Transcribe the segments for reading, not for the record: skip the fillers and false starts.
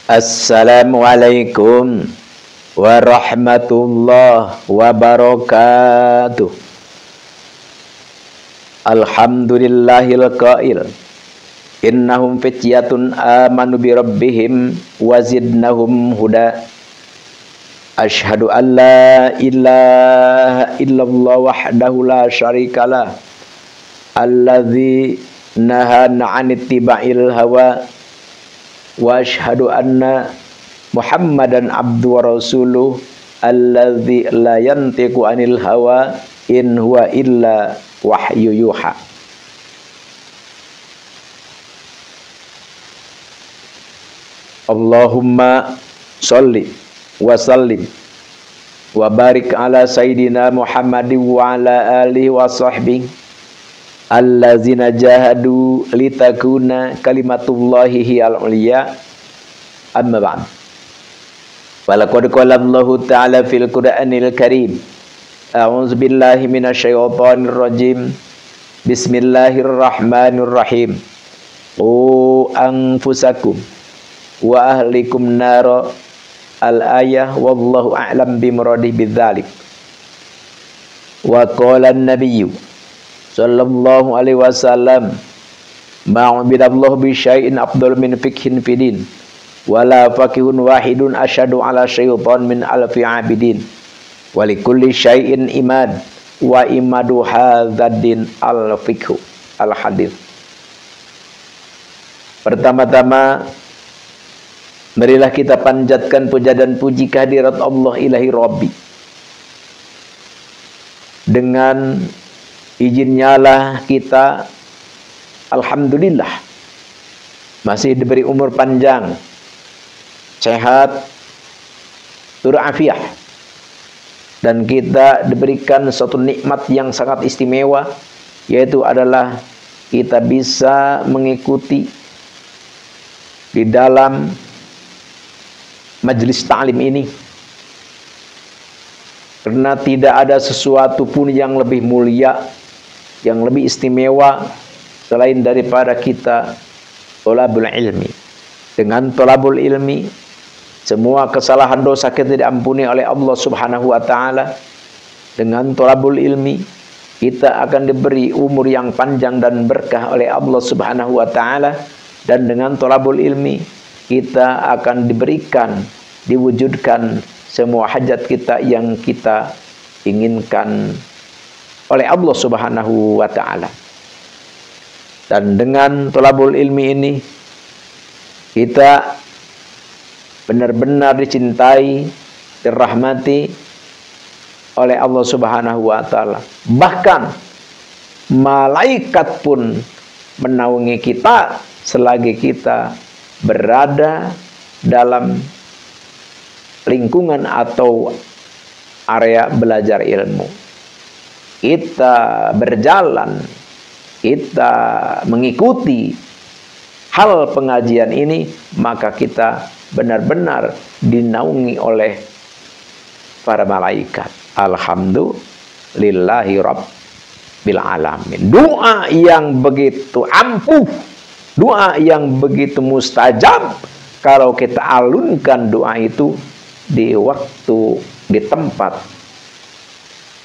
Assalamualaikum warahmatullahi wabarakatuh. Alhamdulillahil qail innahum fityatun amanu bi rabbihim wazidnahum huda. Asyhadu an la ilaha illallah wahdahu la syarikalah alladzi nahana 'anit tiba'il hawa wa asyhadu anna Muhammadan abdu wa rasuluh alladzi la yantiqu 'anil hawa in huwa illa wahyu yuha. Allahumma sholli wa sallim wa barik ala sayyidina Muhammadin wa ala alihi wa sahbihi allazina jahadu litakuna kalimatullahi hiyal uliya. Amma ba'd. Walaqad qala Allahu ta'ala fil Qur'anil Karim, a'udzu billahi minasyaitonir rajim. Bismillahirrahmanirrahim. Qu anfusakum wa ahlikum nara. Al-ayah wallahu a'lam bimuradihi bidzalik. Wa qala an-nabiyyu sallallahu alaihi wasallam, ma'ubidallahu bi syai'in afdal min fikhin fidin wala fakihun wahidun asyadu ala syaitan min alfi abidin walikulli syai'in imad wa imadu hadzadin al-fikhu al-hadith. Pertama-tama marilah kita panjatkan puja dan puji kehadirat Allah ilahi Rabbi. Dengan izinnya lah kita alhamdulillah masih diberi umur panjang, sehat, turafiah, dan kita diberikan suatu nikmat yang sangat istimewa, yaitu adalah kita bisa mengikuti di dalam majelis ta'lim ini, karena tidak ada sesuatu pun yang lebih mulia, yang lebih istimewa selain daripada kita thalabul ilmi. Dengan thalabul ilmi, semua kesalahan dosa kita diampuni oleh Allah Subhanahu wa taala. Dengan thalabul ilmi, kita akan diberi umur yang panjang dan berkah oleh Allah Subhanahu wa taala. Dan dengan thalabul ilmi, kita akan diberikan, diwujudkan semua hajat kita yang kita inginkan oleh Allah Subhanahu wa taala. Dan dengan thalabul ilmi ini kita benar-benar dicintai, dirahmati oleh Allah Subhanahu wa taala. Bahkan malaikat pun menaungi kita selagi kita berada dalam lingkungan atau area belajar ilmu. Kita berjalan, kita mengikuti hal pengajian ini, maka kita benar-benar dinaungi oleh para malaikat. Alhamdulillahi rabbil alamin. Doa yang begitu ampuh, doa yang begitu mustajab kalau kita alunkan doa itu di waktu, di tempat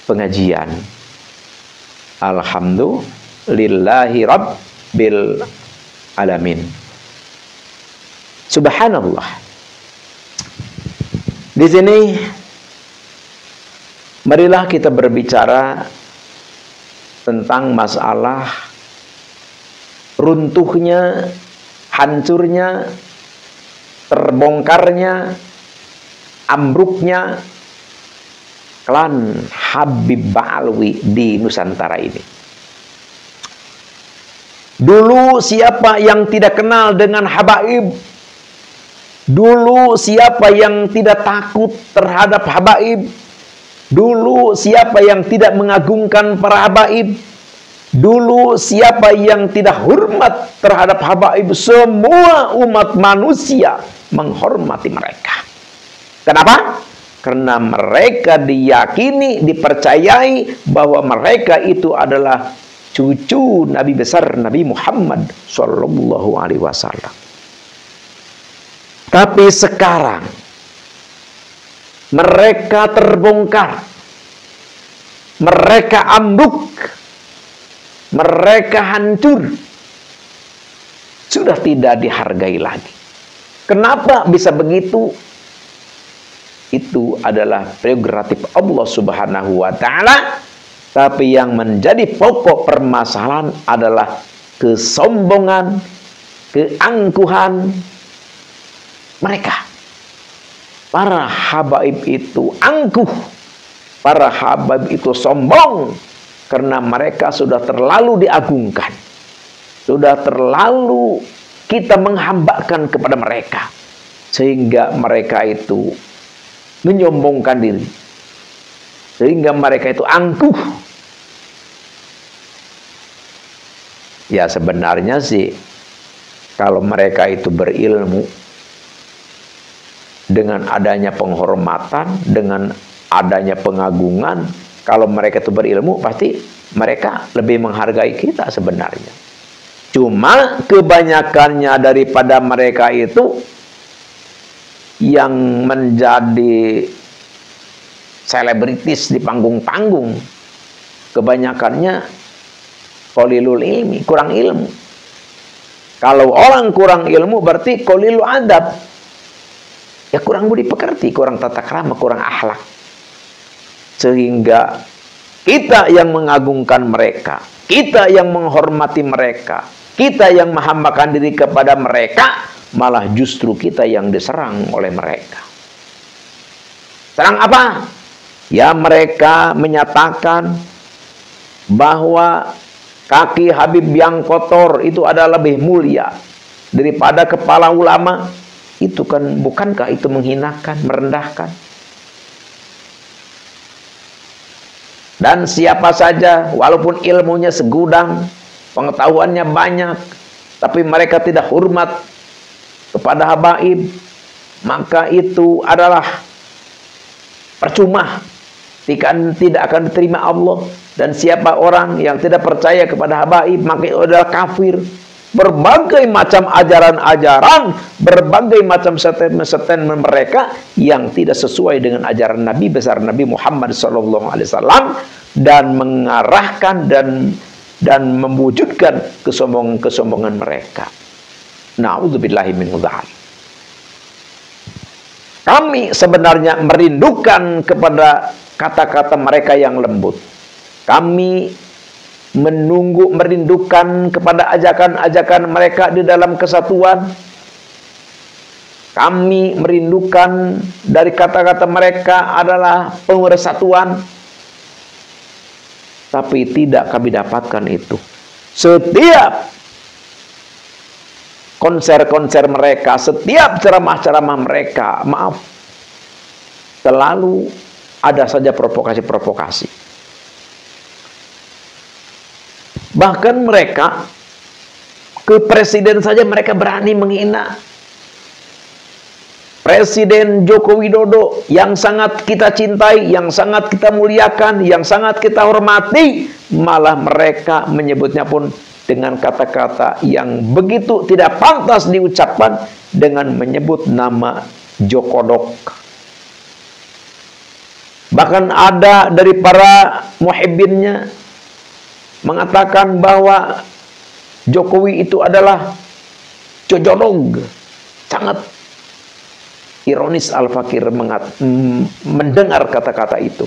pengajian. Alhamdulillahi rabbil alamin. Subhanallah. Di sini marilah kita berbicara tentang masalah runtuhnya, hancurnya, terbongkarnya, ambruknya klan Habib Ba'alwi di Nusantara ini. Dulu siapa yang tidak kenal dengan habaib? Dulu siapa yang tidak takut terhadap habaib? Dulu siapa yang tidak mengagungkan para habaib? Dulu siapa yang tidak hormat terhadap habaib? Semua umat manusia menghormati mereka. Kenapa? Karena mereka diyakini, dipercayai bahwa mereka itu adalah cucu Nabi besar Nabi Muhammad Sallallahu Alaihi Wasallam. Tapi sekarang mereka terbongkar, mereka ambruk, mereka hancur, sudah tidak dihargai lagi. Kenapa bisa begitu? Itu adalah prerogatif Allah Subhanahu wa Ta'ala. Tapi yang menjadi pokok permasalahan adalah kesombongan, keangkuhan mereka. Para habaib itu angkuh, para habaib itu sombong, karena mereka sudah terlalu diagungkan, sudah terlalu kita menghambakan kepada mereka, sehingga mereka itu menyombongkan diri, sehingga mereka itu angkuh. Ya sebenarnya sih, kalau mereka itu berilmu, dengan adanya penghormatan, dengan adanya pengagungan, kalau mereka itu berilmu, pasti mereka lebih menghargai kita sebenarnya. Cuma kebanyakannya daripada mereka itu yang menjadi selebritis di panggung-panggung, kebanyakannya qalilul ilmi, kurang ilmu. Kalau orang kurang ilmu berarti qalilul adab, ya kurang budi pekerti, kurang tata krama, kurang akhlak. Sehingga kita yang mengagungkan mereka, kita yang menghormati mereka, kita yang menghambakan diri kepada mereka, malah justru kita yang diserang oleh mereka. Serang apa? Ya mereka menyatakan bahwa kaki Habib yang kotor itu adalah lebih mulia daripada kepala ulama. Itu kan, bukankah itu menghinakan, merendahkan? Dan siapa saja, walaupun ilmunya segudang, pengetahuannya banyak, tapi mereka tidak hormat kepada habaib, maka itu adalah percuma, tidak akan diterima Allah. Dan siapa orang yang tidak percaya kepada habaib, maka itu adalah kafir. Berbagai macam ajaran-ajaran, berbagai macam statement mereka yang tidak sesuai dengan ajaran Nabi besar Nabi Muhammad SAW, dan mengarahkan dan mewujudkan kesombongan mereka. Na'udzubillahi min dzalik. Kami sebenarnya merindukan kepada kata-kata mereka yang lembut. Kami merindukan kepada ajakan-ajakan mereka di dalam kesatuan. Kami merindukan dari kata-kata mereka adalah pemersatuan. Tapi tidak kami dapatkan itu. Setiap konser-konser mereka, setiap ceramah-ceramah mereka, maaf, selalu ada saja provokasi-provokasi. Bahkan mereka ke presiden saja mereka berani menghina. Presiden Joko Widodo yang sangat kita cintai, yang sangat kita muliakan, yang sangat kita hormati, malah mereka menyebutnya pun dengan kata-kata yang begitu tidak pantas diucapkan, dengan menyebut nama Jokodok. Bahkan ada dari para muhibbinnya mengatakan bahwa Jokowi itu adalah cojolog. Sangat ironis Al-Fakir mendengar kata-kata itu.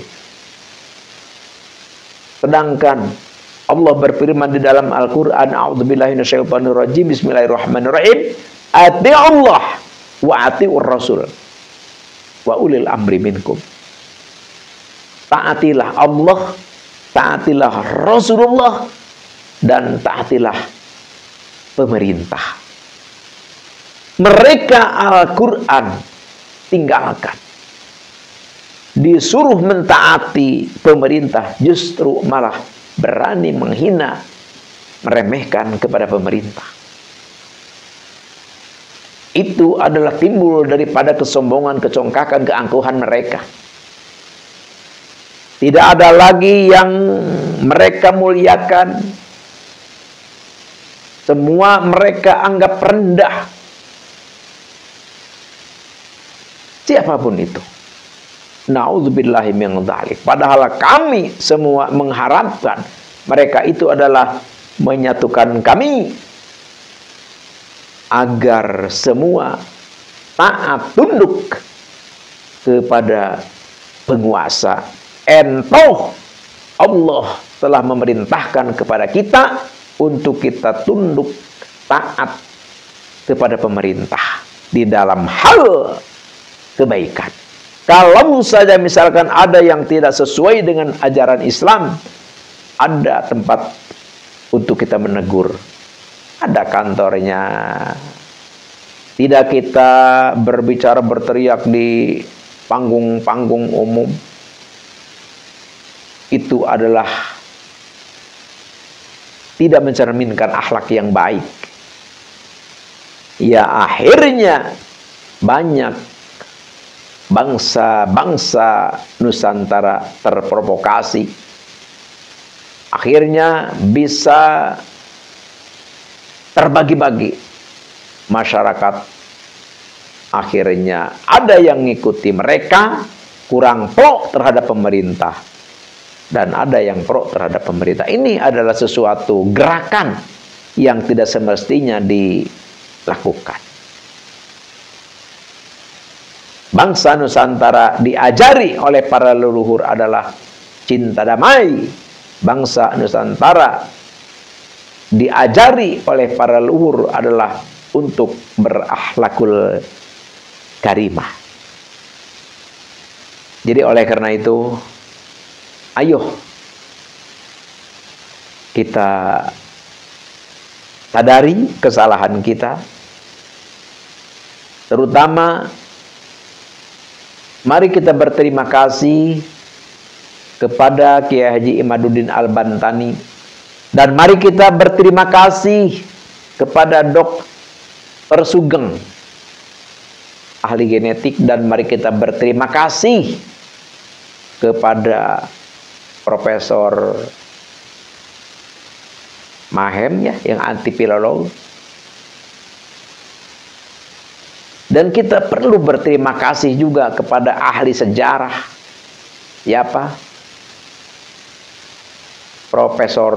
Sedangkan Allah berfirman di dalam Al-Quran, a'udzubillahi minasyaitonirrajim, bismillahirrahmanirrahim, ati'ullah wa ati'ur rasul wa ulil amri minkum. Taatilah Allah, taatilah Rasulullah, dan taatilah pemerintah. Mereka Al-Quran tinggalkan. Disuruh mentaati pemerintah, justru malah berani menghina, meremehkan kepada pemerintah. Itu adalah timbul daripada kesombongan, kecongkakan, keangkuhan mereka. Tidak ada lagi yang mereka muliakan. Semua mereka anggap rendah. siapapun itu. Na'udzubillahi min dzalik. Padahal kami semua mengharapkan mereka itu adalah menyatukan kami agar semua taat tunduk kepada penguasa. Entoh Allah telah memerintahkan kepada kita untuk kita tunduk taat kepada pemerintah di dalam hal kebaikan. Kalau saja misalkan ada yang tidak sesuai dengan ajaran Islam, ada tempat untuk kita menegur, ada kantornya. Tidak kita berbicara berteriak di panggung-panggung umum. Itu adalah tidak mencerminkan akhlak yang baik. Ya akhirnya banyak bangsa-bangsa Nusantara terprovokasi. Akhirnya bisa terbagi-bagi masyarakat. Akhirnya ada yang ngikuti mereka, kurang pro terhadap pemerintah, dan ada yang pro terhadap pemerintah. Ini adalah sesuatu gerakan yang tidak semestinya dilakukan. Bangsa Nusantara diajari oleh para leluhur adalah cinta damai. Bangsa Nusantara diajari oleh para leluhur adalah untuk berakhlakul karimah. Jadi oleh karena itu, ayo kita sadari kesalahan kita. Terutama mari kita berterima kasih kepada Kiai Haji Imaduddin Al-Bantani, dan mari kita berterima kasih kepada Dr. Sugeng, ahli genetik, dan mari kita berterima kasih kepada Profesor Mahem ya, yang anti filolog. Dan kita perlu berterima kasih juga kepada ahli sejarah. Siapa? Profesor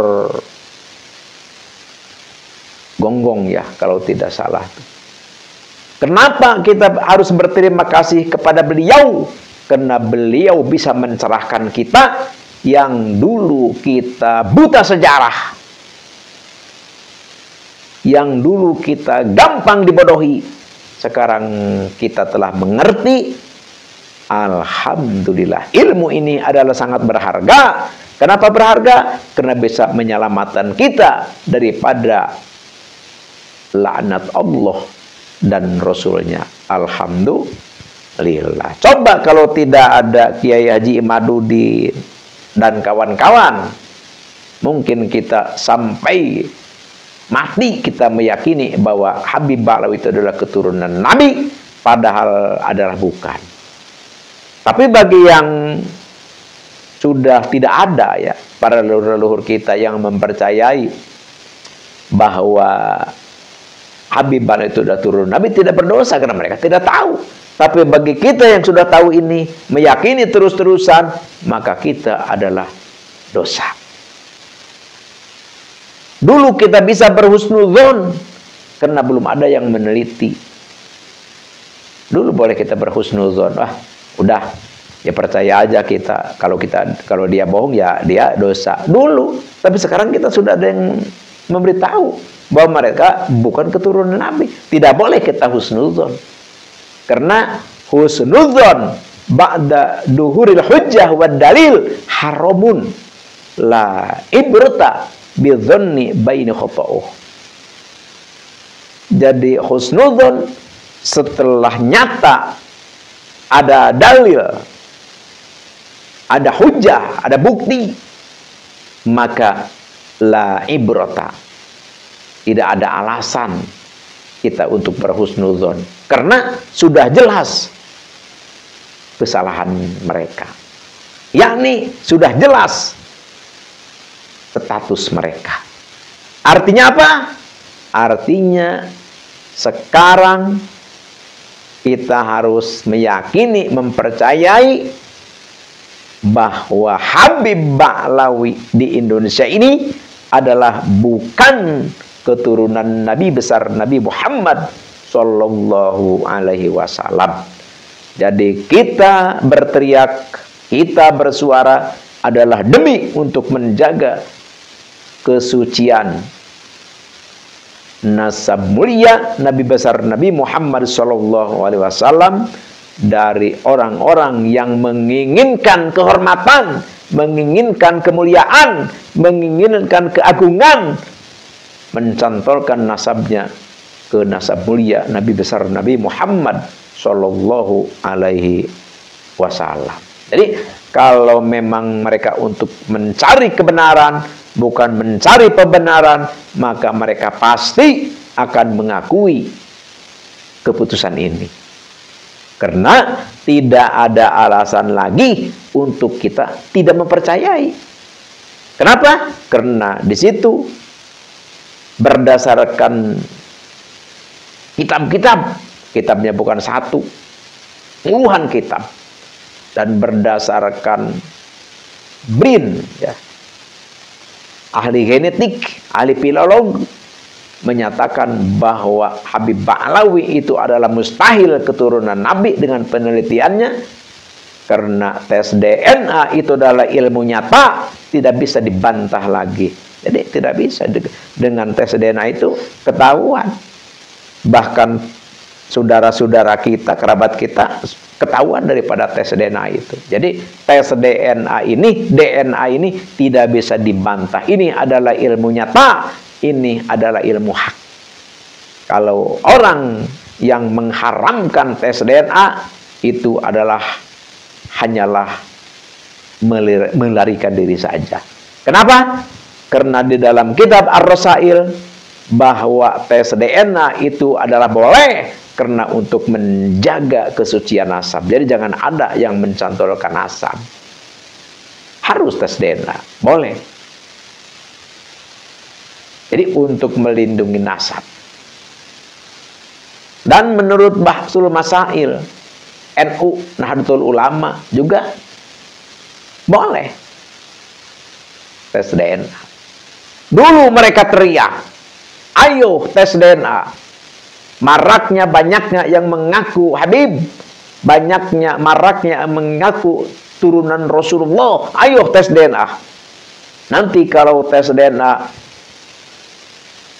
Gonggong ya, kalau tidak salah. Kenapa kita harus berterima kasih kepada beliau? Karena beliau bisa mencerahkan kita yang dulu kita buta sejarah, yang dulu kita gampang dibodohi. Sekarang kita telah mengerti. Alhamdulillah, ilmu ini adalah sangat berharga. Kenapa berharga? Karena bisa menyelamatkan kita daripada laknat Allah dan Rasulnya. Alhamdulillah. Coba kalau tidak ada Kiai Haji Imaduddin dan kawan-kawan, mungkin kita sampai mati kita meyakini bahwa Habib Ba'alawi itu adalah keturunan Nabi, padahal adalah bukan. Tapi bagi yang sudah tidak ada ya, para leluhur kita yang mempercayai bahwa Habib Ba'alawi itu adalah turun Nabi, tidak berdosa karena mereka tidak tahu. Tapi bagi kita yang sudah tahu ini, meyakini terus-terusan, maka kita adalah dosa. Dulu kita bisa berhusnudzon karena belum ada yang meneliti. Dulu boleh kita berhusnudzon, udah ya percaya aja kita. Kalau dia bohong ya dia dosa. Dulu, tapi sekarang kita sudah ada yang memberitahu bahwa mereka bukan keturunan Nabi. Tidak boleh kita husnudzon. Karena husnudzon ba'da duhuril hujjah wad dalil haramun la ibrata bidzanni baini khata'uh. Jadi husnudzon setelah nyata ada dalil, ada hujjah, ada bukti, maka la ibrata, tidak ada alasan kita untuk berhusnudzon, karena sudah jelas kesalahan mereka, yakni sudah jelas status mereka. Artinya apa? Artinya sekarang kita harus meyakini, mempercayai bahwa Habib Ba'lawi di Indonesia ini adalah bukan keturunan Nabi besar Nabi Muhammad Sallallahu Alaihi Wasallam. Jadi kita berteriak, kita bersuara adalah demi untuk menjaga kesucian nasab mulia Nabi besar Nabi Muhammad Sallallahu Alaihi Wasallam dari orang-orang yang menginginkan kehormatan, menginginkan kemuliaan, menginginkan keagungan, mencantolkan nasabnya ke nasab mulia Nabi besar Nabi Muhammad Sallallahu Alaihi Wasallam. Jadi kalau memang mereka untuk mencari kebenaran, bukan mencari pembenaran, maka mereka pasti akan mengakui keputusan ini. Karena tidak ada alasan lagi untuk kita tidak mempercayai. Kenapa? Karena di situ berdasarkan kitab-kitab, kitabnya bukan satu, puluhan kitab, dan berdasarkan BRIN, ya, ahli genetik, ahli filologi, menyatakan bahwa Habib Ba'lawi itu adalah mustahil keturunan Nabi dengan penelitiannya, karena tes DNA itu adalah ilmu nyata, tidak bisa dibantah lagi. Jadi tidak bisa dengan tes DNA itu ketahuan. Bahkan saudara-saudara kita, kerabat kita ketahuan daripada tes DNA itu. Jadi tes DNA ini tidak bisa dibantah. Ini adalah ilmu nyata. Ini adalah ilmu hak. Kalau orang yang mengharamkan tes DNA itu adalah hanyalah melarikan diri saja. Kenapa? Karena di dalam kitab Ar-Rasail bahwa tes DNA itu adalah boleh karena untuk menjaga kesucian nasab. Jadi jangan ada yang mencantolkan nasab. Harus tes DNA, boleh. Jadi untuk melindungi nasab. Dan menurut Bahsul Masail NU Nahdlatul Ulama juga boleh tes DNA. Dulu mereka teriak, ayo tes DNA. Maraknya banyaknya yang mengaku Habib, maraknya yang mengaku turunan Rasulullah, ayo tes DNA. Nanti kalau tes DNA,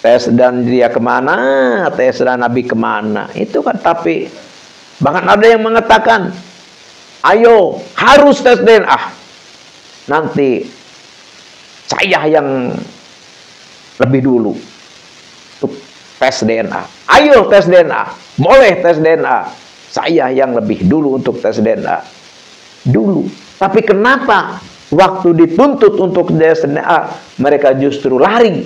tes dan dia kemana, tes dan Nabi kemana, itu kan. Tapi bahkan ada yang mengatakan, ayo harus tes DNA, nanti saya yang lebih dulu untuk tes DNA. Ayo tes DNA, boleh tes DNA, saya yang lebih dulu untuk tes DNA dulu. Tapi kenapa waktu dituntut untuk tes DNA mereka justru lari?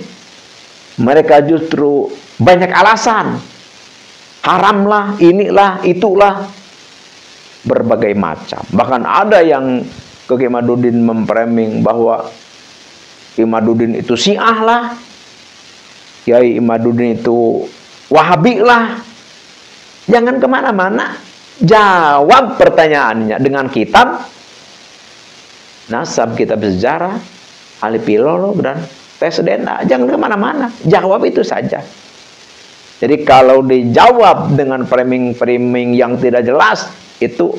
Mereka justru banyak alasan. Haramlah, inilah, itulah. Berbagai macam. Bahkan ada yang ke Kiai Madudin memframing bahwa Kiai Madudin itu Syiah lah, Kiai Madudin itu Wahabi lah. Jangan kemana-mana. Jawab pertanyaannya dengan kitab, nasab, kitab sejarah, ahli filolog, dan tes DNA. Jangan kemana-mana, jawab itu saja. Jadi kalau dijawab dengan framing-framing yang tidak jelas, itu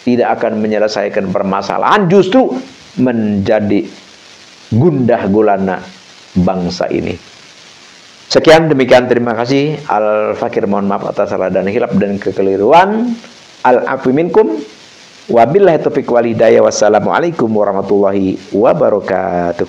tidak akan menyelesaikan permasalahan, justru menjadi gundah gulana bangsa ini. Sekian, demikian, terima kasih. Al-Fakir mohon maaf atas salah dan hilaf dan kekeliruan. Al-afu minkum. Wabillahi taufiq wal hidayah. Wassalamualaikum warahmatullahi wabarakatuh.